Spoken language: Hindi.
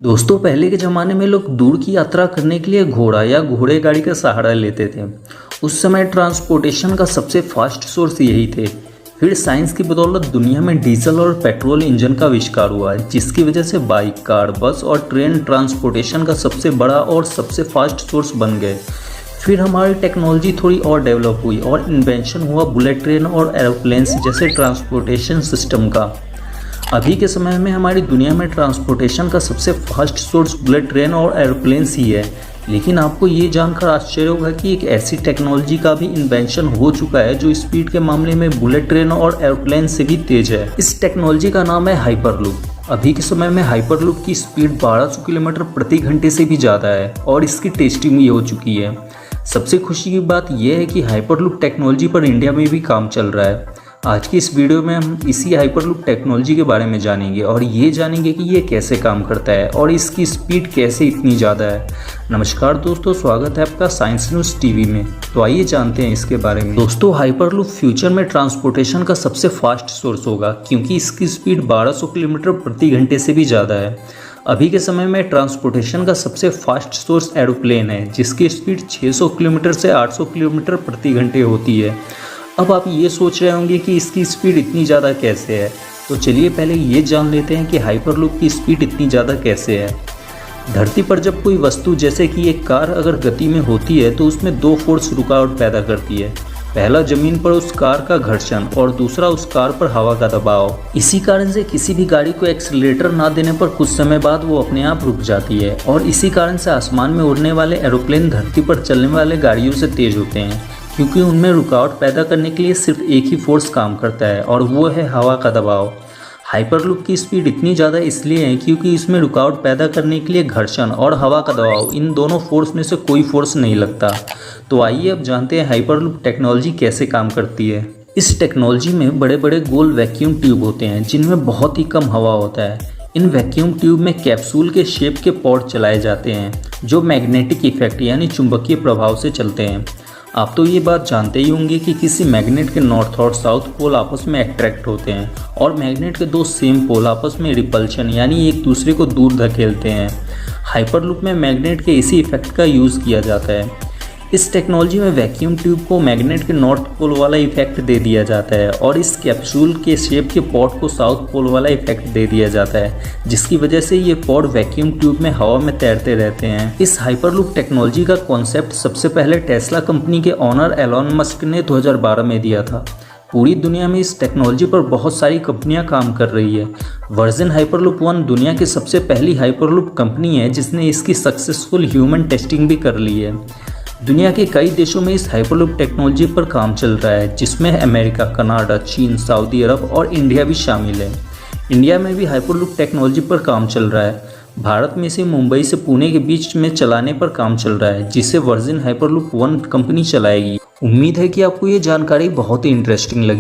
दोस्तों पहले के ज़माने में लोग दूर की यात्रा करने के लिए घोड़ा या घोड़े गाड़ी का सहारा लेते थे। उस समय ट्रांसपोर्टेशन का सबसे फास्ट सोर्स यही थे। फिर साइंस की बदौलत दुनिया में डीजल और पेट्रोल इंजन का आविष्कार हुआ है, जिसकी वजह से बाइक, कार, बस और ट्रेन ट्रांसपोर्टेशन का सबसे बड़ा और सबसे फास्ट सोर्स बन गए। फिर हमारी टेक्नोलॉजी थोड़ी और डेवलप हुई और इन्वेंशन हुआ बुलेट ट्रेन और एरोप्लेन्स जैसे ट्रांसपोर्टेशन सिस्टम का। अभी के समय में हमारी दुनिया में ट्रांसपोर्टेशन का सबसे फास्ट सोर्स बुलेट ट्रेन और एरोप्लेन्स ही है। लेकिन आपको ये जानकर आश्चर्य होगा कि एक ऐसी टेक्नोलॉजी का भी इन्वेंशन हो चुका है जो स्पीड के मामले में बुलेट ट्रेन और एरोप्लेन से भी तेज है। इस टेक्नोलॉजी का नाम है हाइपरलूप। अभी के समय में हाइपरलूप की स्पीड 1200 किलोमीटर प्रति घंटे से भी ज़्यादा है और इसकी टेस्टिंग भी हो चुकी है। सबसे खुशी की बात यह है कि हाइपरलूप टेक्नोलॉजी पर इंडिया में भी काम चल रहा है। आज की इस वीडियो में हम इसी हाइपरलूप टेक्नोलॉजी के बारे में जानेंगे और ये जानेंगे कि ये कैसे काम करता है और इसकी स्पीड कैसे इतनी ज़्यादा है। नमस्कार दोस्तों, स्वागत है आपका साइंस न्यूज़ टीवी में। तो आइए जानते हैं इसके बारे में। दोस्तों हाइपरलूप फ्यूचर में ट्रांसपोर्टेशन का सबसे फास्ट सोर्स होगा, क्योंकि इसकी स्पीड 1200 किलोमीटर प्रति घंटे से भी ज़्यादा है। अभी के समय में ट्रांसपोर्टेशन का सबसे फास्ट सोर्स एरोप्लेन है, जिसकी स्पीड 600 किलोमीटर से 800 किलोमीटर प्रति घंटे होती है। अब आप ये सोच रहे होंगे कि इसकी स्पीड इतनी ज़्यादा कैसे है, तो चलिए पहले ये जान लेते हैं कि हाइपरलूप की स्पीड इतनी ज़्यादा कैसे है। धरती पर जब कोई वस्तु जैसे कि एक कार अगर गति में होती है तो उसमें दो फोर्स रुकावट पैदा करती है। पहला जमीन पर उस कार का घर्षण और दूसरा उस कार पर हवा का दबाव। इसी कारण से किसी भी गाड़ी को एक्सीलरेटर ना देने पर कुछ समय बाद वो अपने आप रुक जाती है और इसी कारण से आसमान में उड़ने वाले एरोप्लेन धरती पर चलने वाले गाड़ियों से तेज होते हैं, क्योंकि उनमें रुकावट पैदा करने के लिए सिर्फ एक ही फोर्स काम करता है और वो है हवा का दबाव। हाइपरलूप की स्पीड इतनी ज़्यादा इसलिए है क्योंकि इसमें रुकावट पैदा करने के लिए घर्षण और हवा का दबाव, इन दोनों फोर्स में से कोई फोर्स नहीं लगता। तो आइए अब जानते हैं हाइपरलूप टेक्नोलॉजी कैसे काम करती है। इस टेक्नोलॉजी में बड़े बड़े गोल वैक्यूम ट्यूब होते हैं जिनमें बहुत ही कम हवा होता है। इन वैक्यूम ट्यूब में कैप्सूल के शेप के पॉड चलाए जाते हैं जो मैग्नेटिक इफेक्ट यानी चुंबकीय प्रभाव से चलते हैं। आप तो ये बात जानते ही होंगे कि किसी मैग्नेट के नॉर्थ और साउथ पोल आपस में अट्रैक्ट होते हैं और मैग्नेट के दो सेम पोल आपस में रिपल्शन यानी एक दूसरे को दूर धकेलते हैं। हाइपरलूप में मैग्नेट के इसी इफेक्ट का यूज़ किया जाता है। इस टेक्नोलॉजी में वैक्यूम ट्यूब को मैग्नेट के नॉर्थ पोल वाला इफेक्ट दे दिया जाता है और इस कैप्सूल के शेप के पॉड को साउथ पोल वाला इफेक्ट दे दिया जाता है, जिसकी वजह से ये पॉड वैक्यूम ट्यूब में हवा में तैरते रहते हैं। इस हाइपरलूप टेक्नोलॉजी का कॉन्सेप्ट सबसे पहले टेस्ला कंपनी के ऑनर एलन मस्क ने 2012 में दिया था। पूरी दुनिया में इस टेक्नोलॉजी पर बहुत सारी कंपनियां काम कर रही है। वर्जिन हाइपरलूप 1 दुनिया की सबसे पहली हाइपरलूप कंपनी है जिसने इसकी सक्सेसफुल ह्यूमन टेस्टिंग भी कर ली है। दुनिया के कई देशों में इस हाइपरलूप टेक्नोलॉजी पर काम चल रहा है, जिसमें अमेरिका, कनाडा, चीन, सऊदी अरब और इंडिया भी शामिल है। इंडिया में भी हाइपरलूप टेक्नोलॉजी पर काम चल रहा है। भारत में इसे मुंबई से पुणे के बीच में चलाने पर काम चल रहा है, जिसे वर्जिन हाइपरलूप 1 कंपनी चलाएगी। उम्मीद है कि आपको ये जानकारी बहुत ही इंटरेस्टिंग लगी।